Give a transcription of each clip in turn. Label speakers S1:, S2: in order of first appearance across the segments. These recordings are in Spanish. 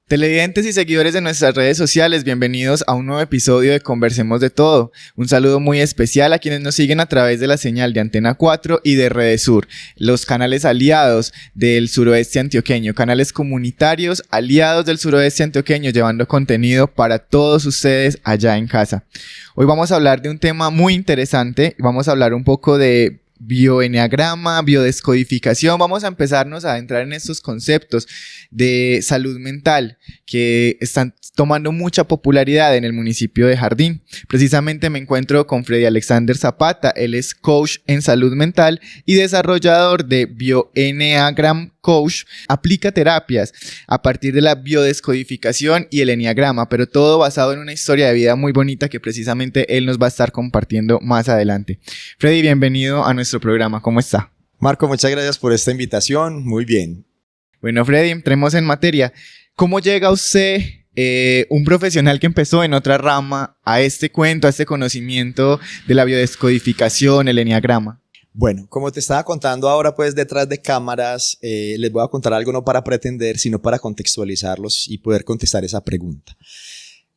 S1: Televidentes y seguidores de nuestras redes sociales, bienvenidos a un nuevo episodio de Conversemos de Todo. Un saludo muy especial a quienes nos siguen a través de la señal de Antena 4 y de Redesur, los canales aliados del suroeste antioqueño, canales comunitarios aliados del suroeste antioqueño, llevando contenido para todos ustedes allá en casa. Hoy vamos a hablar de un tema muy interesante, vamos a hablar un poco de bioenneagrama, biodescodificación. Vamos a empezarnos a adentrar en estos conceptos de salud mental que están tomando mucha popularidad en el municipio de Jardín. Precisamente me encuentro con Freddy Alexander Zapata. Él es coach en salud mental y desarrollador de Bioenneagram Coach. Aplica terapias a partir de la biodescodificación y el enneagrama, pero todo basado en una historia de vida muy bonita que precisamente él nos va a estar compartiendo más adelante. Freddy, bienvenido a nuestro programa. ¿Cómo está?
S2: Marco, muchas gracias por esta invitación. Muy bien.
S1: Bueno, Freddy, entremos en materia. ¿Cómo llega usted, un profesional que empezó en otra rama, a este cuento, a este conocimiento de la biodescodificación, el enneagrama?
S2: Bueno, como te estaba contando ahora, pues detrás de cámaras, les voy a contar algo no para pretender, sino para contextualizarlos y poder contestar esa pregunta.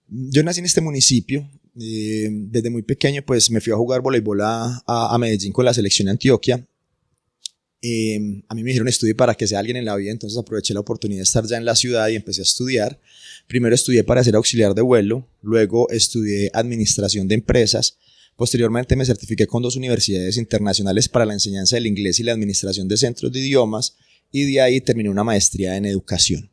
S2: Yo nací en este municipio. Desde muy pequeño pues me fui a jugar voleibol a Medellín con la selección de Antioquia. A mí me dijeron estudie para que sea alguien en la vida, entonces aproveché la oportunidad de estar ya en la ciudad y empecé a estudiar. Primero estudié para ser auxiliar de vuelo, luego estudié administración de empresas, posteriormente me certifiqué con 2 universidades internacionales para la enseñanza del inglés y la administración de centros de idiomas, y de ahí terminé una maestría en educación.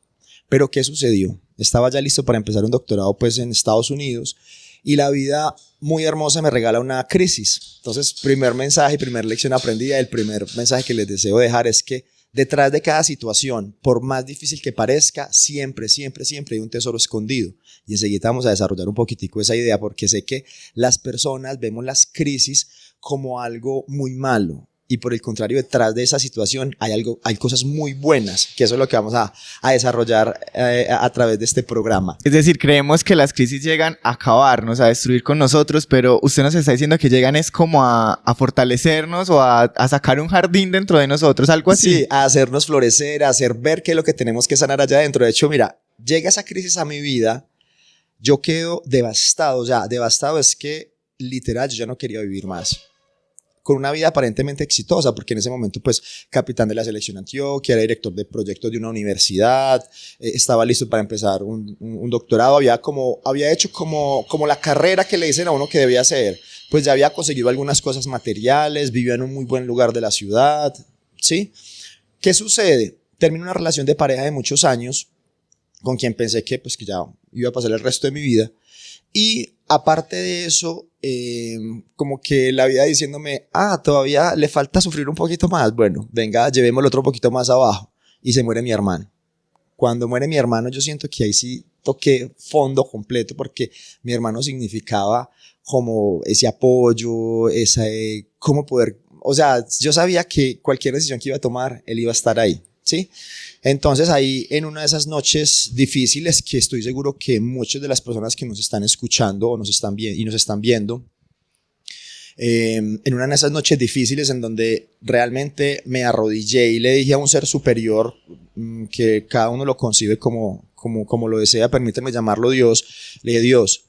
S2: Pero ¿qué sucedió? Estaba ya listo para empezar un doctorado pues en Estados Unidos, y la vida muy hermosa me regala una crisis. Entonces, primer mensaje, primera lección aprendida, el primer mensaje que les deseo dejar es que detrás de cada situación, por más difícil que parezca, siempre hay un tesoro escondido. Y enseguida vamos a desarrollar un poquitico esa idea, porque sé que las personas vemos las crisis como algo muy malo. Y por el contrario, detrás de esa situación hay cosas muy buenas, que eso es lo que vamos a desarrollar a través de este programa.
S1: Es decir, creemos que las crisis llegan a acabarnos, a destruir con nosotros, pero usted nos está diciendo que llegan es como a fortalecernos o a sacar un jardín dentro de nosotros, algo así.
S2: Sí, a hacernos florecer, a hacer ver qué es lo que tenemos que sanar allá adentro. De hecho, mira, llega esa crisis a mi vida, yo quedo devastado, devastado es que literal yo ya no quería vivir más. Con una vida aparentemente exitosa, porque en ese momento pues capitán de la selección Antioquia, era director de proyectos de una universidad, estaba listo para empezar un doctorado, había hecho como la carrera que le dicen a uno que debía hacer, pues ya había conseguido algunas cosas materiales, vivía en un muy buen lugar de la ciudad, ¿sí? ¿Qué sucede? Termino una relación de pareja de muchos años, con quien pensé que ya iba a pasar el resto de mi vida, y aparte de eso, como que la vida diciéndome, todavía le falta sufrir un poquito más, bueno, venga, llevémoslo otro poquito más abajo, y se muere mi hermano. Cuando muere mi hermano, yo siento que ahí sí toqué fondo completo, porque mi hermano significaba como ese apoyo, cómo poder, yo sabía que cualquier decisión que iba a tomar, él iba a estar ahí, ¿sí? Entonces ahí en una de esas noches difíciles que estoy seguro que muchas de las personas que nos están escuchando o nos están viendo, en una de esas noches difíciles en donde realmente me arrodillé y le dije a un ser superior, que cada uno lo concibe como lo desea, permíteme llamarlo Dios, le dije, Dios,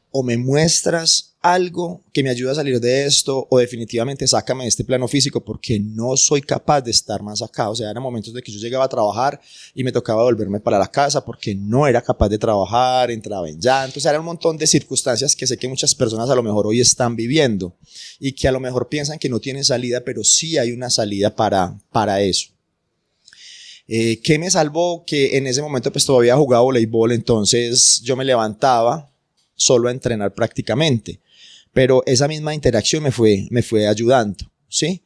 S2: o me muestras algo que me ayude a salir de esto, o definitivamente sácame de este plano físico, porque no soy capaz de estar más acá. O sea, eran momentos de que yo llegaba a trabajar y me tocaba volverme para la casa porque no era capaz de trabajar, entraba en llanto. O sea, era un montón de circunstancias que sé que muchas personas a lo mejor hoy están viviendo y que a lo mejor piensan que no tienen salida, pero sí hay una salida para eso. ¿Qué me salvó? Que en ese momento pues todavía jugaba voleibol, entonces yo me levantaba solo a entrenar prácticamente, pero esa misma interacción me fue ayudando, ¿sí?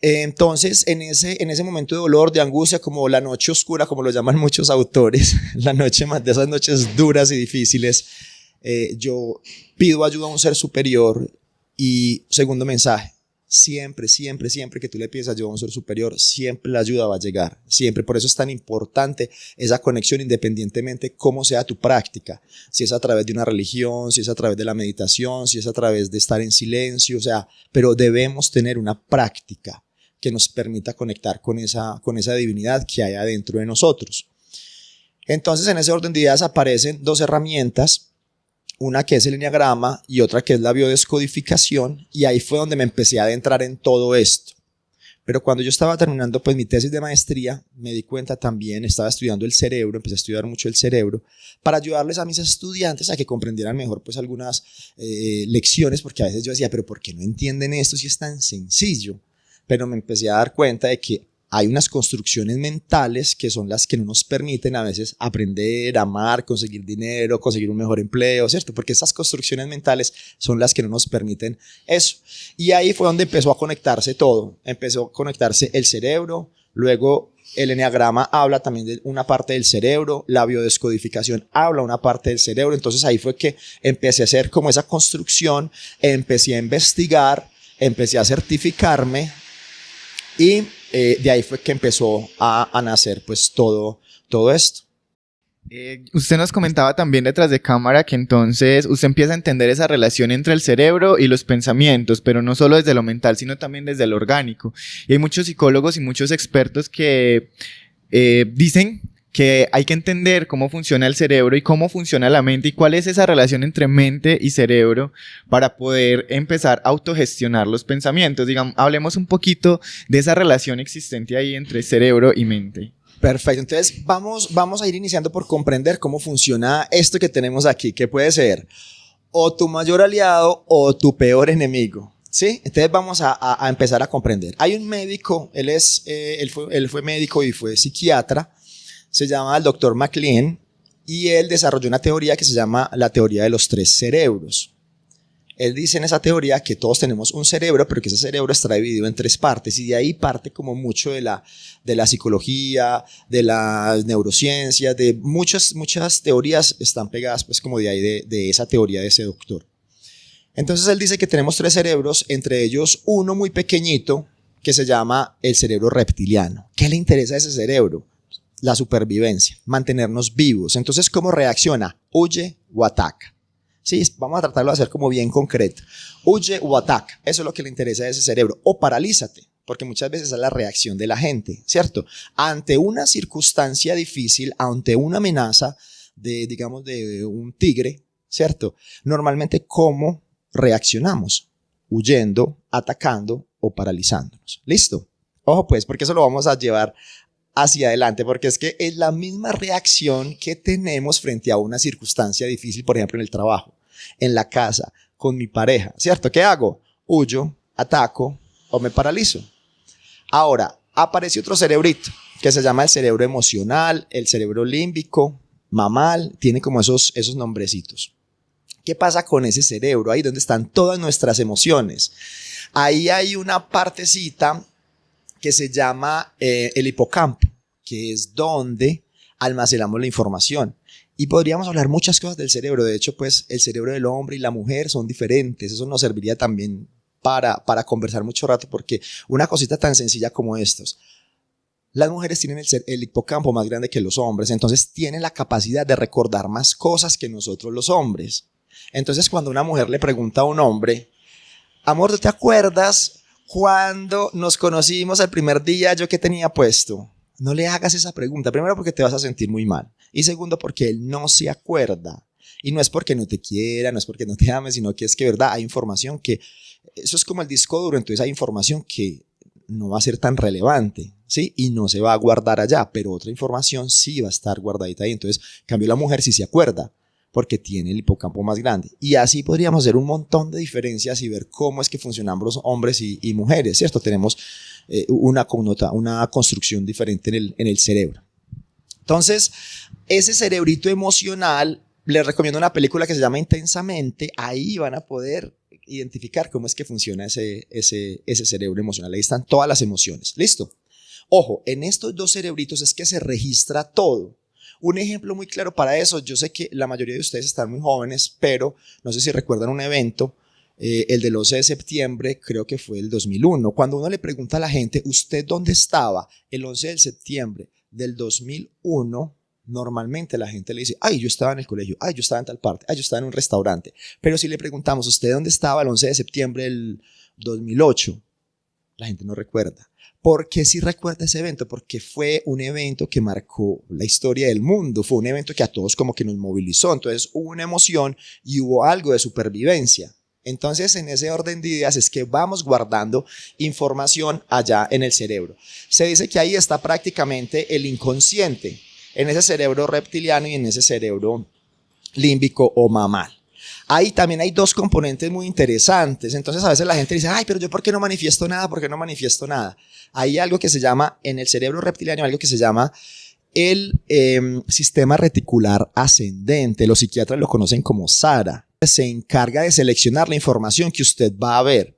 S2: Entonces en ese momento de dolor, de angustia, como la noche oscura, como lo llaman muchos autores, la noche más de esas noches duras y difíciles, yo pido ayuda a un ser superior. Y segundo mensaje, siempre que tú le pides ayuda a un ser superior, siempre la ayuda va a llegar, siempre. Por eso es tan importante esa conexión, independientemente cómo sea tu práctica, si es a través de una religión, si es a través de la meditación, si es a través de estar en silencio, pero debemos tener una práctica que nos permita conectar con esa divinidad que hay adentro de nosotros. Entonces, en ese orden de ideas aparecen dos herramientas, una que es el eneagrama y otra que es la biodescodificación, y ahí fue donde me empecé a adentrar en todo esto. Pero cuando yo estaba terminando pues mi tesis de maestría, me di cuenta también, estaba estudiando el cerebro, empecé a estudiar mucho el cerebro, para ayudarles a mis estudiantes a que comprendieran mejor pues algunas lecciones, porque a veces yo decía, pero ¿por qué no entienden esto si es tan sencillo? Pero me empecé a dar cuenta de que hay unas construcciones mentales que son las que no nos permiten a veces aprender, amar, conseguir dinero, conseguir un mejor empleo, ¿cierto? Porque esas construcciones mentales son las que no nos permiten eso. Y ahí fue donde empezó a conectarse todo. Empezó a conectarse el cerebro, luego el eneagrama habla también de una parte del cerebro, la biodescodificación habla una parte del cerebro. Entonces ahí fue que empecé a hacer como esa construcción, empecé a investigar, empecé a certificarme y de ahí fue que empezó a nacer pues todo esto.
S1: Usted nos comentaba también detrás de cámara que entonces usted empieza a entender esa relación entre el cerebro y los pensamientos, pero no solo desde lo mental, sino también desde lo orgánico. Y hay muchos psicólogos y muchos expertos que dicen que hay que entender cómo funciona el cerebro y cómo funciona la mente y cuál es esa relación entre mente y cerebro para poder empezar a autogestionar los pensamientos. Digamos, hablemos un poquito de esa relación existente ahí entre cerebro y mente.
S2: Perfecto, entonces vamos a ir iniciando por comprender cómo funciona esto que tenemos aquí, que puede ser o tu mayor aliado o tu peor enemigo, ¿sí? Entonces vamos a empezar a comprender. Hay un médico, él fue médico y fue psiquiatra, se llama el Dr. MacLean, y él desarrolló una teoría que se llama la teoría de los tres cerebros. Él dice en esa teoría que todos tenemos un cerebro, pero que ese cerebro está dividido en tres partes, y de ahí parte como mucho de la psicología, de las neurociencias, de muchas teorías están pegadas pues como de ahí de esa teoría de ese doctor. Entonces él dice que tenemos tres cerebros, entre ellos uno muy pequeñito que se llama el cerebro reptiliano. ¿Qué le interesa a ese cerebro? La supervivencia, mantenernos vivos. Entonces, ¿cómo reacciona? Huye o ataca. Sí, vamos a tratarlo de hacer como bien concreto. Huye o ataca, eso es lo que le interesa a ese cerebro. O paralízate, porque muchas veces es la reacción de la gente, ¿cierto? Ante una circunstancia difícil, ante una amenaza digamos, de un tigre, ¿cierto? Normalmente, ¿cómo reaccionamos? Huyendo, atacando o paralizándonos. ¿Listo? Ojo pues, porque eso lo vamos a llevar hacia adelante, porque es que es la misma reacción que tenemos frente a una circunstancia difícil, por ejemplo, en el trabajo, en la casa, con mi pareja, ¿cierto? ¿Qué hago? Huyo, ataco o me paralizo. Ahora, aparece otro cerebrito que se llama el cerebro emocional, el cerebro límbico, mamal, tiene como esos nombrecitos. ¿Qué pasa con ese cerebro? Ahí donde están todas nuestras emociones. Ahí hay una partecita que se llama el hipocampo, que es donde almacenamos la información. Y podríamos hablar muchas cosas del cerebro. De hecho, pues el cerebro del hombre y la mujer son diferentes. Eso nos serviría también para conversar mucho rato, porque una cosita tan sencilla como estos. Las mujeres tienen el hipocampo más grande que los hombres, entonces tienen la capacidad de recordar más cosas que nosotros los hombres. Entonces, cuando una mujer le pregunta a un hombre, amor, ¿tú te acuerdas cuando nos conocimos el primer día, yo qué tenía puesto? No le hagas esa pregunta. Primero, porque te vas a sentir muy mal. Y segundo, porque él no se acuerda. Y no es porque no te quiera, no es porque no te ame, sino que es que, verdad, hay información que, eso es como el disco duro, entonces hay información que no va a ser tan relevante, ¿sí? Y no se va a guardar allá, pero otra información sí va a estar guardadita ahí. Entonces, en cambio, la mujer sí se acuerda, porque tiene el hipocampo más grande. Y así podríamos hacer un montón de diferencias y ver cómo es que funcionamos los hombres y mujeres, ¿cierto? Tenemos una construcción diferente en el cerebro. Entonces, ese cerebrito emocional, les recomiendo una película que se llama Intensamente. Ahí van a poder identificar cómo es que funciona ese cerebro emocional. Ahí están todas las emociones. ¿Listo? Ojo, en estos dos cerebritos es que se registra todo. Un ejemplo muy claro para eso, yo sé que la mayoría de ustedes están muy jóvenes, pero no sé si recuerdan un evento, el del 11 de septiembre, creo que fue el 2001, cuando uno le pregunta a la gente, ¿usted dónde estaba el 11 de septiembre del 2001? Normalmente la gente le dice, ay, yo estaba en el colegio, ay, yo estaba en tal parte, ay, yo estaba en un restaurante. Pero si le preguntamos, ¿usted dónde estaba el 11 de septiembre del 2008? La gente no recuerda. ¿Por qué sí recuerda ese evento? Porque fue un evento que marcó la historia del mundo, fue un evento que a todos como que nos movilizó, entonces hubo una emoción y hubo algo de supervivencia. Entonces, en ese orden de ideas es que vamos guardando información allá en el cerebro. Se dice que ahí está prácticamente el inconsciente, en ese cerebro reptiliano y en ese cerebro límbico o mamal. Ahí también hay dos componentes muy interesantes. Entonces a veces la gente dice, ay, pero yo ¿por qué no manifiesto nada? ¿Por qué no manifiesto nada? Hay algo que se llama, en el cerebro reptiliano, algo que se llama el sistema reticular ascendente. Los psiquiatras lo conocen como SARA. Se encarga de seleccionar la información que usted va a ver.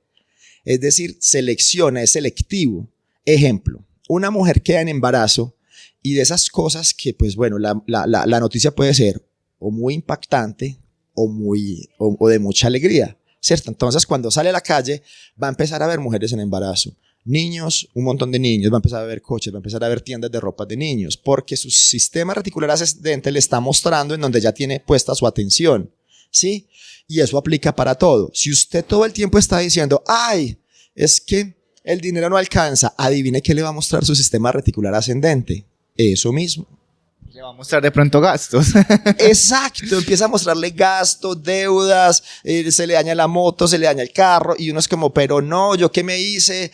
S2: Es decir, selecciona, es selectivo. Ejemplo, una mujer queda en embarazo y de esas cosas que, pues bueno, la noticia puede ser o muy impactante o de mucha alegría, ¿cierto? Entonces, cuando sale a la calle, va a empezar a ver mujeres en embarazo, niños, un montón de niños, va a empezar a ver coches, va a empezar a ver tiendas de ropa de niños, porque su sistema reticular ascendente le está mostrando en donde ya tiene puesta su atención, ¿sí? Y eso aplica para todo. Si usted todo el tiempo está diciendo, ay, es que el dinero no alcanza, adivine qué le va a mostrar su sistema reticular ascendente. Eso mismo.
S1: Le va a mostrar de pronto gastos.
S2: Exacto, empieza a mostrarle gastos, deudas, se le daña la moto, se le daña el carro y uno es como, pero no, ¿yo qué me hice?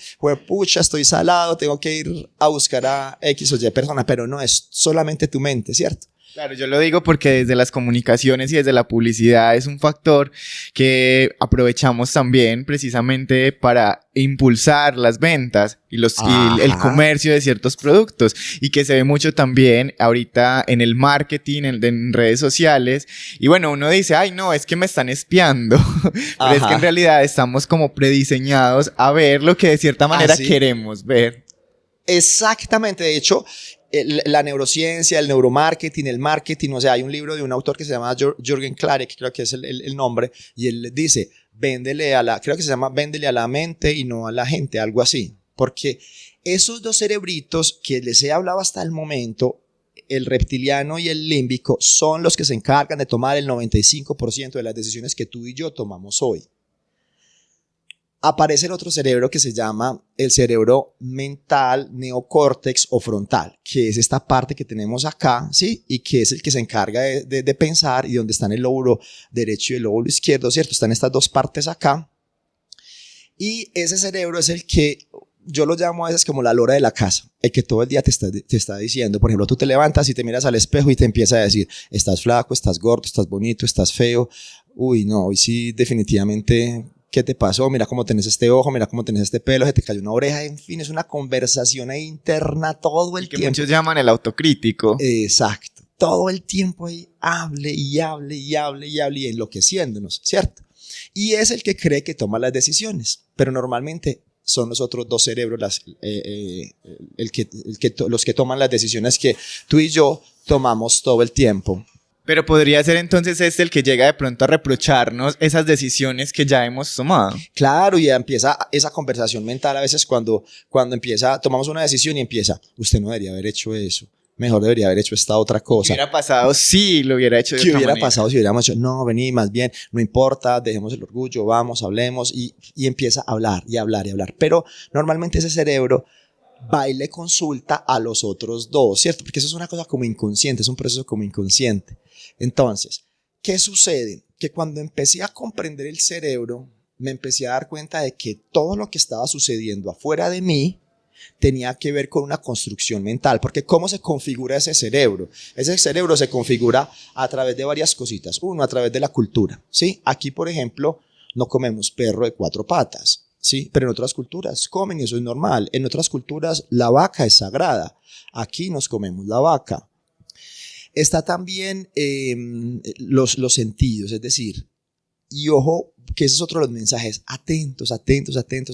S2: Pucha, estoy salado, tengo que ir a buscar a X o Y persona, pero no, es solamente tu mente, ¿cierto?
S1: Claro, yo lo digo porque desde las comunicaciones y desde la publicidad es un factor que aprovechamos también precisamente para impulsar las ventas y el comercio de ciertos productos, y que se ve mucho también ahorita en el marketing, en redes sociales, y bueno, uno dice, ay no, es que me están espiando, pero es que en realidad estamos como prediseñados a ver lo que de cierta manera queremos ver.
S2: Exactamente, de hecho, la neurociencia, el neuromarketing, el marketing, o sea, hay un libro de un autor que se llama Jürgen Klarek, creo que es el nombre, y él dice, creo que se llama véndele a la mente y no a la gente, algo así, porque esos dos cerebritos que les he hablado hasta el momento, el reptiliano y el límbico, son los que se encargan de tomar el 95% de las decisiones que tú y yo tomamos hoy. Aparece el otro cerebro que se llama el cerebro mental, neocórtex o frontal, que es esta parte que tenemos acá, ¿sí? Y que es el que se encarga de pensar, y donde están el lóbulo derecho y el lóbulo izquierdo, ¿cierto? Están estas dos partes acá. Y ese cerebro es el que yo lo llamo a veces como la lora de la casa, el que todo el día te está diciendo, por ejemplo, tú te levantas y te miras al espejo y te empieza a decir, estás flaco, estás gordo, estás bonito, estás feo, uy, no, hoy sí definitivamente... ¿Qué te pasó? Mira cómo tenés este ojo, mira cómo tenés este pelo, se te cayó una oreja, en fin, es una conversación ahí interna todo el tiempo.
S1: Que muchos llaman el autocrítico.
S2: Exacto, todo el tiempo ahí hable y hable y hable y hable y enloqueciéndonos, ¿cierto? Y es el que cree que toma las decisiones, pero normalmente son los otros dos cerebros los que toman las decisiones que tú y yo tomamos todo el tiempo.
S1: Pero podría ser entonces el que llega de pronto a reprocharnos esas decisiones que ya hemos tomado.
S2: Claro, y ya empieza esa conversación mental a veces cuando tomamos una decisión y empieza, usted no debería haber hecho eso, mejor debería haber hecho esta otra cosa.
S1: ¿Qué hubiera pasado si lo hubiera hecho de otra manera?
S2: ¿Qué hubiera pasado si hubiéramos hecho? No, vení, más bien, no importa, dejemos el orgullo, vamos, hablemos, y empieza a hablar y hablar y hablar. Pero normalmente ese cerebro va y le consulta a los otros dos, ¿cierto? Porque eso es una cosa como inconsciente, es un proceso como inconsciente. Entonces, ¿qué sucede? Que cuando empecé a comprender el cerebro, me empecé a dar cuenta de que todo lo que estaba sucediendo afuera de mí tenía que ver con una construcción mental, porque ¿cómo se configura ese cerebro? Ese cerebro se configura a través de varias cositas. Uno, a través de la cultura, ¿sí? Aquí, por ejemplo, no comemos perro de 4 patas, ¿sí? Pero en otras culturas comen y eso es normal. En otras culturas la vaca es sagrada. Aquí nos comemos la vaca. Está también los sentidos, es decir, y ojo, que ese es otro de los mensajes, atentos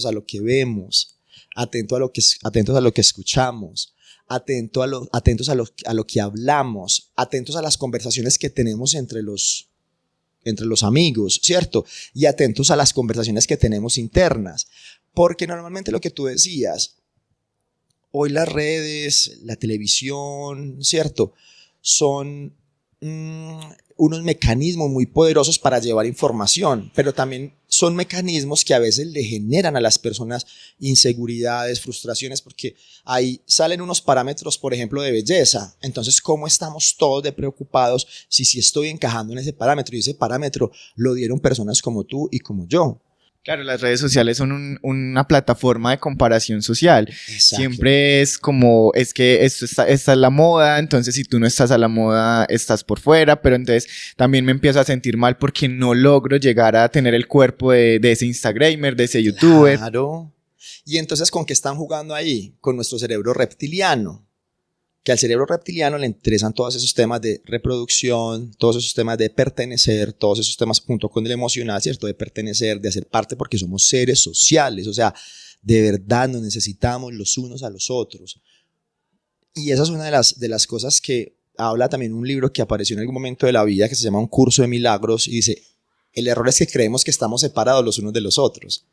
S2: a lo que vemos, atentos a lo que escuchamos, atentos a lo que hablamos, atentos a las conversaciones que tenemos entre los amigos, ¿cierto? Y atentos a las conversaciones que tenemos internas, porque normalmente lo que tú decías, hoy las redes, la televisión, ¿cierto?, son unos mecanismos muy poderosos para llevar información, pero también son mecanismos que a veces le generan a las personas inseguridades, frustraciones, porque ahí salen unos parámetros, por ejemplo, de belleza. Entonces, ¿cómo estamos todos de preocupados si estoy encajando en ese parámetro? Y ese parámetro lo dieron personas como tú y como yo.
S1: Claro, las redes sociales son una plataforma de comparación social.
S2: Exacto.
S1: Siempre es como, es que esta es la moda, entonces si tú no estás a la moda, estás por fuera, pero entonces también me empiezo a sentir mal porque no logro llegar a tener el cuerpo de ese Instagramer, de ese YouTuber.
S2: Claro. Y entonces, ¿con qué están jugando ahí? Con nuestro cerebro reptiliano. Que al cerebro reptiliano le interesan todos esos temas de reproducción, todos esos temas de pertenecer, todos esos temas junto con el emocional, ¿cierto? De pertenecer, de hacer parte, porque somos seres sociales, o sea, de verdad nos necesitamos los unos a los otros. Y esa es una de las cosas que habla también un libro que apareció en algún momento de la vida que se llama Un curso de milagros y dice, el error es que creemos que estamos separados los unos de los otros.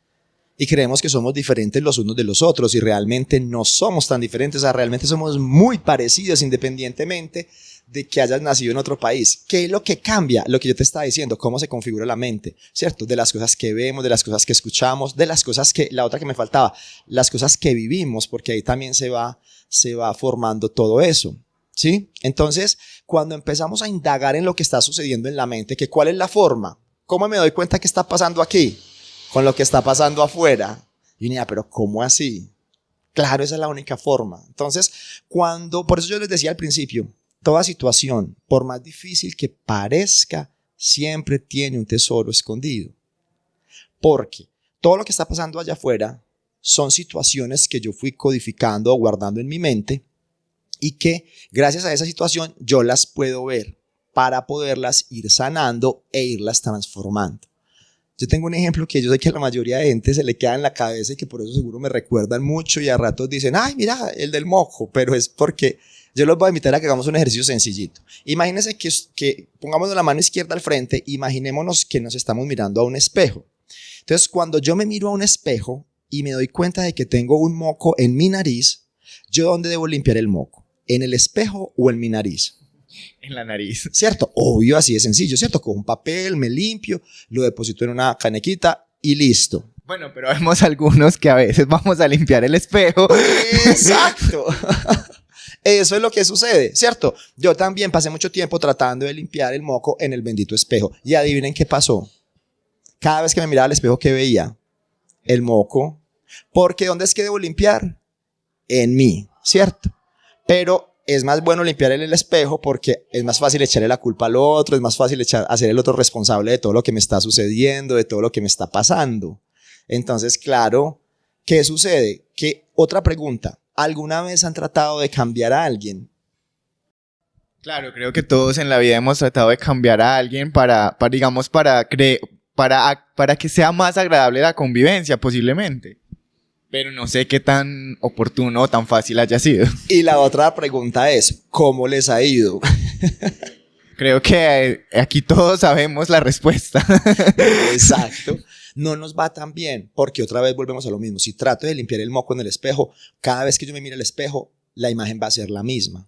S2: Y creemos que somos diferentes los unos de los otros y realmente no somos tan diferentes, o sea, realmente somos muy parecidos independientemente de que hayas nacido en otro país. ¿Qué es lo que cambia? Lo que yo te estaba diciendo, cómo se configura la mente, ¿cierto? De las cosas que vemos, de las cosas que escuchamos, de las cosas que, la otra que me faltaba, las cosas que vivimos, porque ahí también se va formando todo eso, ¿sí? Entonces, cuando empezamos a indagar en lo que está sucediendo en la mente, que cuál es la forma, ¿cómo me doy cuenta que está pasando aquí? Con lo que está pasando afuera. Y yo decía, pero ¿cómo así? Claro, esa es la única forma. Entonces, por eso yo les decía al principio, toda situación, por más difícil que parezca, siempre tiene un tesoro escondido. Porque todo lo que está pasando allá afuera son situaciones que yo fui codificando o guardando en mi mente y que gracias a esa situación yo las puedo ver para poderlas ir sanando e irlas transformando. Yo tengo un ejemplo que yo sé que a la mayoría de gente se le queda en la cabeza y que por eso seguro me recuerdan mucho y a ratos dicen, ay, mira, el del moco, pero es porque yo los voy a invitar a que hagamos un ejercicio sencillito. Imagínense que pongamos la mano izquierda al frente, imaginémonos que nos estamos mirando a un espejo. Entonces, cuando yo me miro a un espejo y me doy cuenta de que tengo un moco en mi nariz, ¿yo dónde debo limpiar el moco? ¿En el espejo o en mi nariz?
S1: En la nariz.
S2: ¿Cierto? Obvio, así de sencillo, ¿cierto? Con un papel, me limpio, lo deposito en una canequita y listo.
S1: Bueno, pero vemos algunos que a veces vamos a limpiar el espejo.
S2: Exacto. Eso es lo que sucede, ¿cierto? Yo también pasé mucho tiempo tratando de limpiar el moco en el bendito espejo. Y adivinen qué pasó. Cada vez que me miraba al espejo, ¿qué veía? El moco. Porque ¿dónde es que debo limpiar? En mí, ¿cierto? Pero es más bueno limpiar en el espejo porque es más fácil echarle la culpa al otro, es más fácil hacer el otro responsable de todo lo que me está sucediendo, de todo lo que me está pasando. Entonces, claro, ¿qué sucede? Que otra pregunta, ¿alguna vez han tratado de cambiar a alguien?
S1: Claro, creo que todos en la vida hemos tratado de cambiar a alguien para que sea más agradable la convivencia, posiblemente. Pero no sé qué tan oportuno o tan fácil haya sido.
S2: Y la otra pregunta es, ¿cómo les ha ido?
S1: Creo que aquí todos sabemos la respuesta.
S2: Exacto. No nos va tan bien, porque otra vez volvemos a lo mismo. Si trato de limpiar el moco en el espejo, cada vez que yo me mire al espejo, la imagen va a ser la misma.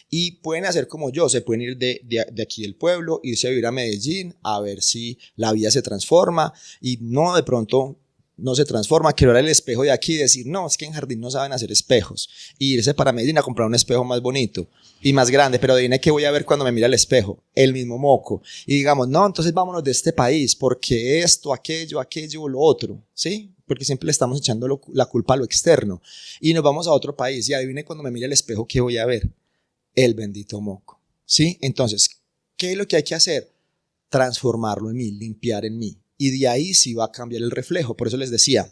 S2: Y pueden hacer como yo, se pueden ir de aquí del pueblo, irse a vivir a Medellín, a ver si la vida se transforma y no de pronto no se transforma, quiero ver el espejo de aquí y decir, no, es que en Jardín no saben hacer espejos. Y irse para Medellín a comprar un espejo más bonito y más grande, pero adivine qué voy a ver cuando me mire al espejo, el mismo moco. Y digamos, no, entonces vámonos de este país, porque esto, aquello, lo otro, ¿sí? Porque siempre le estamos echando la culpa a lo externo. Y nos vamos a otro país y adivine cuando me mire al espejo qué voy a ver, el bendito moco, ¿sí? Entonces, ¿qué es lo que hay que hacer? Transformarlo en mí, limpiar en mí. Y de ahí sí va a cambiar el reflejo. Por eso les decía,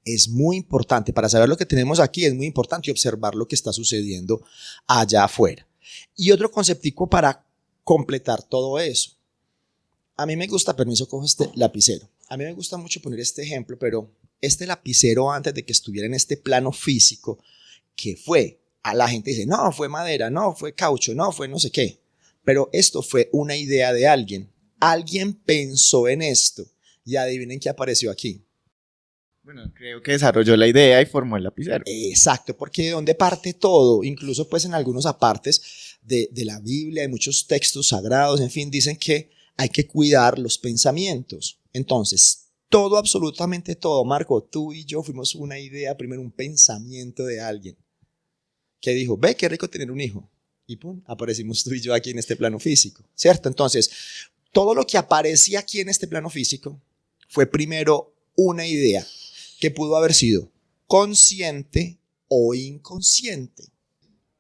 S2: es muy importante, para saber lo que tenemos aquí, es muy importante observar lo que está sucediendo allá afuera. Y otro conceptico para completar todo eso. A mí me gusta, permiso, cojo este lapicero. A mí me gusta mucho poner este ejemplo, pero este lapicero antes de que estuviera en este plano físico, ¿qué fue? A la gente dice, no, fue madera, no, fue caucho, no, fue no sé qué. Pero esto fue una idea de alguien. Alguien pensó en esto y adivinen qué apareció aquí.
S1: Bueno, creo que desarrolló la idea y formó el lapicero.
S2: Exacto, porque de dónde parte todo, incluso pues en algunos apartes de la Biblia, hay muchos textos sagrados, en fin, dicen que hay que cuidar los pensamientos. Entonces, Todo, absolutamente todo. Marco, tú y yo fuimos una idea, primero un pensamiento de alguien que dijo, ve qué rico tener un hijo. Y pum, aparecimos tú y yo aquí en este plano físico, ¿cierto? Entonces, todo lo que aparecía aquí en este plano físico fue primero una idea que pudo haber sido consciente o inconsciente.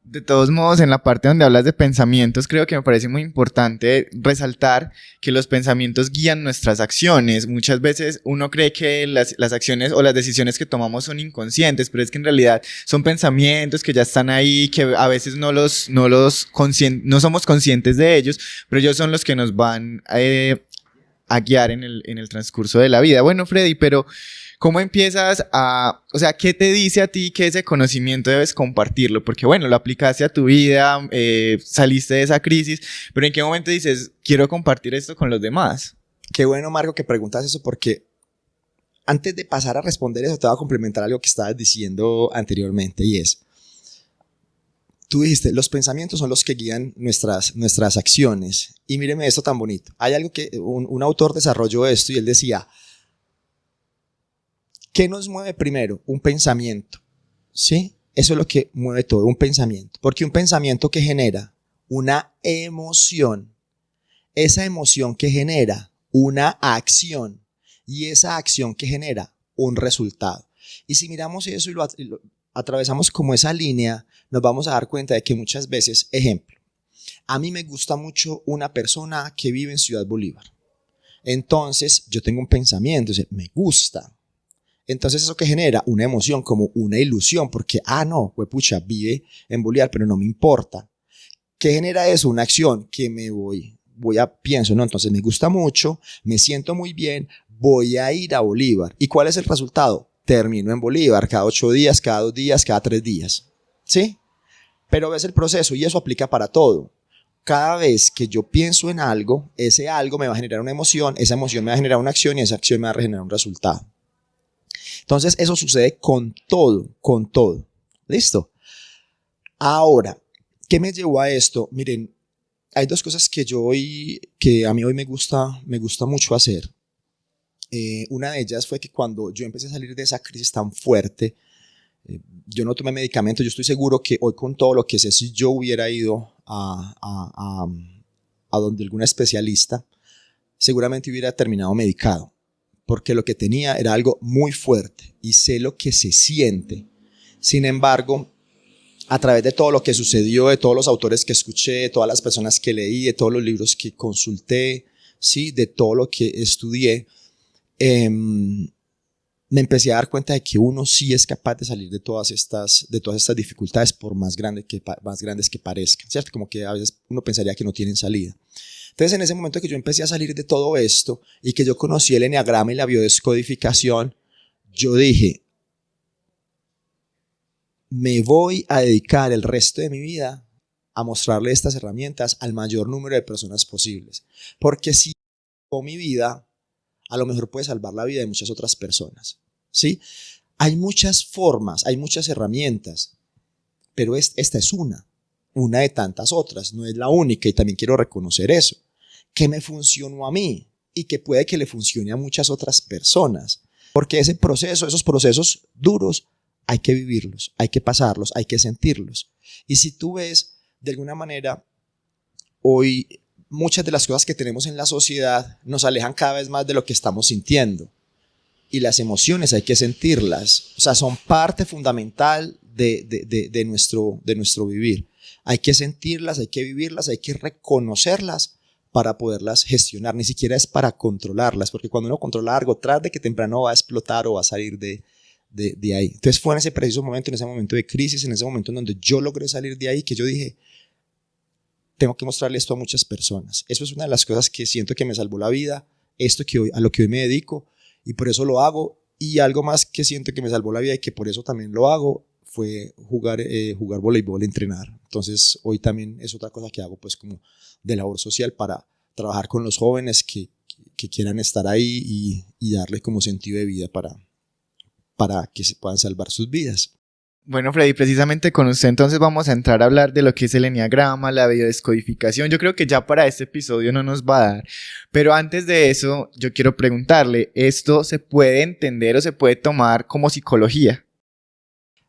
S1: De todos modos, en la parte donde hablas de pensamientos, creo que me parece muy importante resaltar que los pensamientos guían nuestras acciones. Muchas veces uno cree que las acciones o las decisiones que tomamos son inconscientes, pero es que en realidad son pensamientos que ya están ahí, que a veces no somos conscientes de ellos, pero ellos son los que nos van a guiar en el transcurso de la vida. Bueno, Freddy, pero ¿cómo empiezas o sea, qué te dice a ti que ese conocimiento debes compartirlo? Porque bueno, lo aplicaste a tu vida, saliste de esa crisis, pero ¿en qué momento dices, quiero compartir esto con los demás?
S2: Qué bueno, Marco, que preguntas eso, porque antes de pasar a responder eso, te voy a complementar algo que estabas diciendo anteriormente, y es, tú dijiste, los pensamientos son los que guían nuestras acciones. Y míreme esto tan bonito. Hay algo que un autor desarrolló esto y él decía, ¿qué nos mueve primero? Un pensamiento, ¿sí? Eso es lo que mueve todo, un pensamiento. Porque un pensamiento que genera una emoción, esa emoción que genera una acción y esa acción que genera un resultado. Y si miramos eso y lo atravesamos como esa línea, nos vamos a dar cuenta de que muchas veces, ejemplo, a mí me gusta mucho una persona que vive en Ciudad Bolívar. Entonces, yo tengo un pensamiento, me gusta. Entonces, eso que genera una emoción, como una ilusión, porque, no, pucha, vive en Bolívar, pero no me importa. ¿Qué genera eso? Una acción que pienso, no, entonces me gusta mucho, me siento muy bien, voy a ir a Bolívar. ¿Y cuál es el resultado? Termino en Bolívar cada 8 días, cada 2 días, cada 3 días. ¿Sí? Pero ves el proceso y eso aplica para todo. Cada vez que yo pienso en algo, ese algo me va a generar una emoción, esa emoción me va a generar una acción y esa acción me va a generar un resultado. Entonces eso sucede con todo, con todo. ¿Listo? Ahora, ¿qué me llevó a esto? Miren, hay 2 cosas que a mí hoy me gusta mucho hacer. Una de ellas fue que cuando yo empecé a salir de esa crisis tan fuerte, yo no tomé medicamentos. Yo estoy seguro que hoy, con todo lo que sé, si yo hubiera ido a donde algún especialista, seguramente hubiera terminado medicado, porque lo que tenía era algo muy fuerte y sé lo que se siente. Sin embargo, a través de todo lo que sucedió, de todos los autores que escuché, de todas las personas que leí, de todos los libros que consulté, ¿sí? De todo lo que estudié, me empecé a dar cuenta de que uno sí es capaz de salir de todas estas dificultades, por más grandes que parezcan, ¿cierto? Como que a veces uno pensaría que no tienen salida. Entonces, en ese momento que yo empecé a salir de todo esto y que yo conocí el eneagrama y la biodescodificación, yo dije, me voy a dedicar el resto de mi vida a mostrarle estas herramientas al mayor número de personas posibles. Porque si con mi vida, a lo mejor puede salvar la vida de muchas otras personas, ¿sí? Hay muchas formas, hay muchas herramientas, pero esta es una de tantas otras, no es la única, y también quiero reconocer eso, que me funcionó a mí y que puede que le funcione a muchas otras personas, porque esos procesos duros, hay que vivirlos, hay que pasarlos, hay que sentirlos. Y si tú ves, de alguna manera, hoy muchas de las cosas que tenemos en la sociedad nos alejan cada vez más de lo que estamos sintiendo. Y las emociones hay que sentirlas, o sea, son parte fundamental de nuestro vivir. Hay que sentirlas, hay que vivirlas, hay que reconocerlas para poderlas gestionar. Ni siquiera es para controlarlas, porque cuando uno controla algo, tarde que temprano va a explotar o va a salir de ahí. Entonces fue en ese preciso momento, en ese momento de crisis, en ese momento en donde yo logré salir de ahí, que yo dije, tengo que mostrarle esto a muchas personas. Eso es una de las cosas que siento que me salvó la vida, a lo que hoy me dedico, y por eso lo hago. Y algo más que siento que me salvó la vida y que por eso también lo hago fue jugar voleibol, entrenar. Entonces hoy también es otra cosa que hago, pues, como de labor social, para trabajar con los jóvenes que quieran estar ahí y darles como sentido de vida para que se puedan salvar sus vidas.
S1: Bueno, Freddy, precisamente con usted entonces vamos a entrar a hablar de lo que es el eneagrama, la biodescodificación. Yo creo que ya para este episodio no nos va a dar, pero antes de eso yo quiero preguntarle, ¿esto se puede entender o se puede tomar como psicología?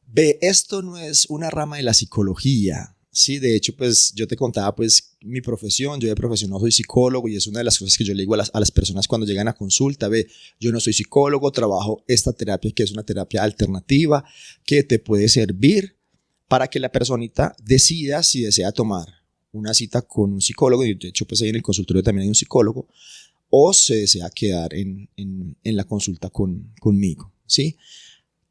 S2: Ve, esto no es una rama de la psicología. Sí, de hecho, pues yo te contaba pues mi profesión, yo de profesión no soy psicólogo y es una de las cosas que yo le digo a las personas cuando llegan a consulta, ve, yo no soy psicólogo, trabajo esta terapia que es una terapia alternativa que te puede servir para que la personita decida si desea tomar una cita con un psicólogo, y de hecho pues ahí en el consultorio también hay un psicólogo, o se desea quedar en la consulta conmigo, ¿sí?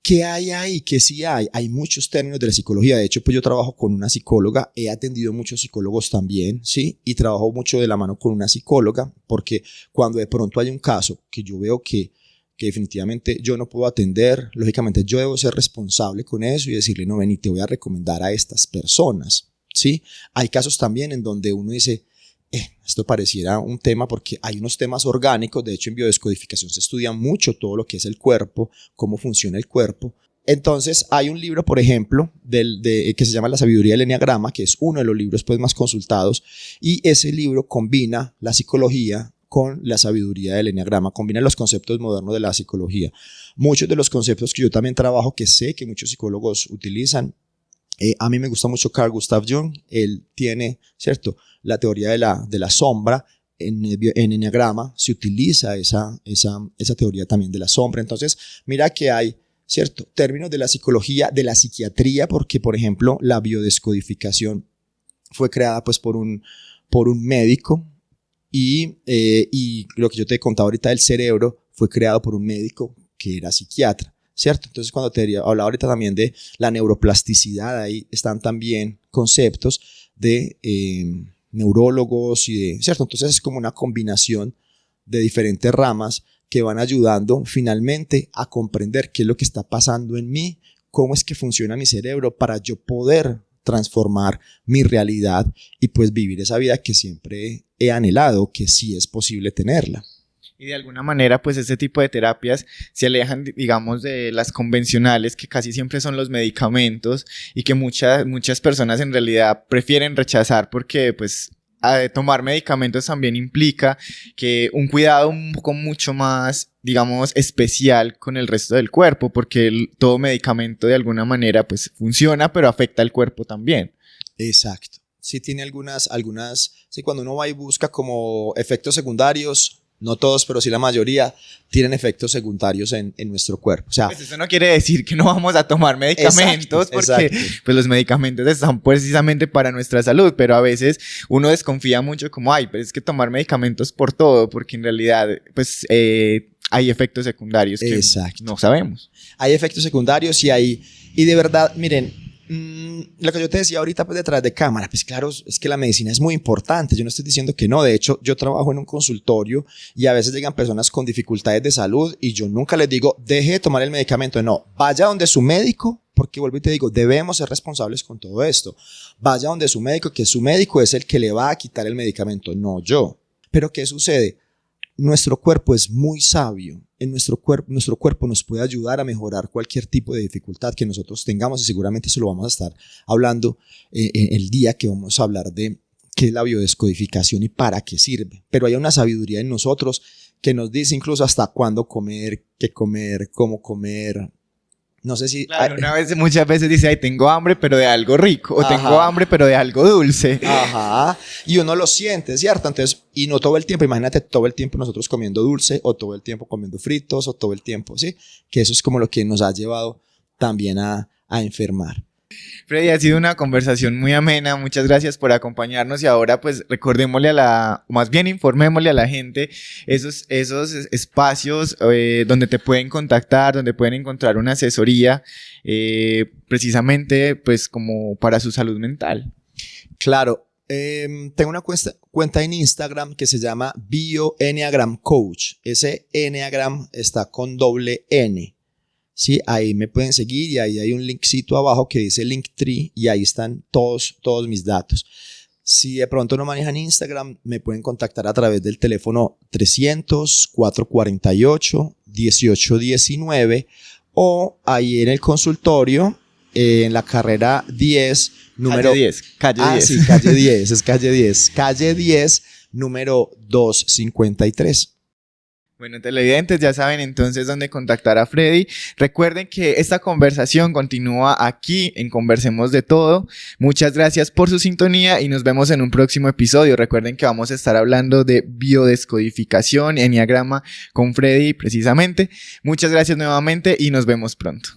S2: ¿Qué hay ahí? ¿Qué sí hay? Hay muchos términos de la psicología. De hecho, pues yo trabajo con una psicóloga, he atendido muchos psicólogos también, ¿sí? Y trabajo mucho de la mano con una psicóloga, porque cuando de pronto hay un caso que yo veo que definitivamente yo no puedo atender, lógicamente yo debo ser responsable con eso y decirle, no, ven y te voy a recomendar a estas personas, ¿sí? Hay casos también en donde uno dice, esto pareciera un tema porque hay unos temas orgánicos, de hecho en biodescodificación se estudia mucho todo lo que es el cuerpo, cómo funciona el cuerpo. Entonces hay un libro, por ejemplo, que se llama La sabiduría del eneagrama, que es uno de los libros pues, más consultados, y ese libro combina la psicología con la sabiduría del eneagrama, combina los conceptos modernos de la psicología. Muchos de los conceptos que yo también trabajo, que sé que muchos psicólogos utilizan, a mí me gusta mucho Carl Gustav Jung, él tiene, ¿cierto?, la teoría de la sombra. En eneagrama se utiliza esa teoría también de la sombra. Entonces, mira que hay, ¿cierto?, términos de la psicología, de la psiquiatría, porque, por ejemplo, la biodescodificación fue creada pues por un médico y lo que yo te contaba ahorita del cerebro fue creado por un médico que era psiquiatra, ¿cierto? Entonces, cuando te hablaba ahorita también de la neuroplasticidad, ahí están también conceptos de neurólogos y de, ¿cierto? Entonces es como una combinación de diferentes ramas que van ayudando finalmente a comprender qué es lo que está pasando en mí, cómo es que funciona mi cerebro para yo poder transformar mi realidad y pues vivir esa vida que siempre he anhelado, que sí es posible tenerla.
S1: Y de alguna manera, pues este tipo de terapias se alejan, digamos, de las convencionales, que casi siempre son los medicamentos y que muchas personas en realidad prefieren rechazar porque, pues, tomar medicamentos también implica que un cuidado un poco mucho más, digamos, especial con el resto del cuerpo, porque todo medicamento de alguna manera, pues, funciona, pero afecta al cuerpo también.
S2: Exacto. Sí tiene algunas, sí, cuando uno va y busca como efectos secundarios, no todos, pero sí la mayoría, tienen efectos secundarios en nuestro cuerpo. O sea,
S1: pues eso no quiere decir que no vamos a tomar medicamentos, porque pues los medicamentos están precisamente para nuestra salud, pero a veces uno desconfía mucho como, pues es que tomar medicamentos por todo, porque en realidad pues hay efectos secundarios que no sabemos.
S2: Hay efectos secundarios y de verdad, miren, lo que yo te decía ahorita pues detrás de cámara, pues claro, es que la medicina es muy importante, yo no estoy diciendo que no, de hecho yo trabajo en un consultorio y a veces llegan personas con dificultades de salud y yo nunca les digo deje de tomar el medicamento, no, vaya donde su médico, porque vuelvo y te digo, debemos ser responsables con todo esto, vaya donde su médico, que su médico es el que le va a quitar el medicamento, no yo. Pero ¿qué sucede? Nuestro cuerpo es muy sabio. Nuestro cuerpo nos puede ayudar a mejorar cualquier tipo de dificultad que nosotros tengamos y seguramente eso lo vamos a estar hablando el día que vamos a hablar de qué es la biodescodificación y para qué sirve. Pero hay una sabiduría en nosotros que nos dice incluso hasta cuándo comer, qué comer, cómo comer. No sé si...
S1: Claro, muchas veces dice, tengo hambre, pero de algo rico. O tengo hambre, pero de algo dulce.
S2: Ajá. Y uno lo siente, ¿cierto? Entonces, y no todo el tiempo. Imagínate todo el tiempo nosotros comiendo dulce, o todo el tiempo comiendo fritos, o todo el tiempo, ¿sí? Que eso es como lo que nos ha llevado también a enfermar.
S1: Freddy, ha sido una conversación muy amena, muchas gracias por acompañarnos y ahora pues recordémosle más bien informémosle a la gente esos espacios donde te pueden contactar, donde pueden encontrar una asesoría precisamente pues como para su salud mental.
S2: Claro, tengo una cuenta en Instagram que se llama BioEneagram Coach, ese Enneagram está con doble N. Sí, ahí me pueden seguir y ahí hay un linkcito abajo que dice Linktree y ahí están todos mis datos. Si de pronto no manejan Instagram, me pueden contactar a través del teléfono 300-448-1819 o ahí en el consultorio en la carrera 10, número...
S1: Calle 10, calle 10.
S2: Sí, calle 10, es calle 10. Calle 10, número 253.
S1: Bueno, televidentes, ya saben entonces dónde contactar a Freddy. Recuerden que esta conversación continúa aquí en Conversemos de Todo. Muchas gracias por su sintonía y nos vemos en un próximo episodio. Recuerden que vamos a estar hablando de biodescodificación, enneagrama con Freddy precisamente. Muchas gracias nuevamente y nos vemos pronto.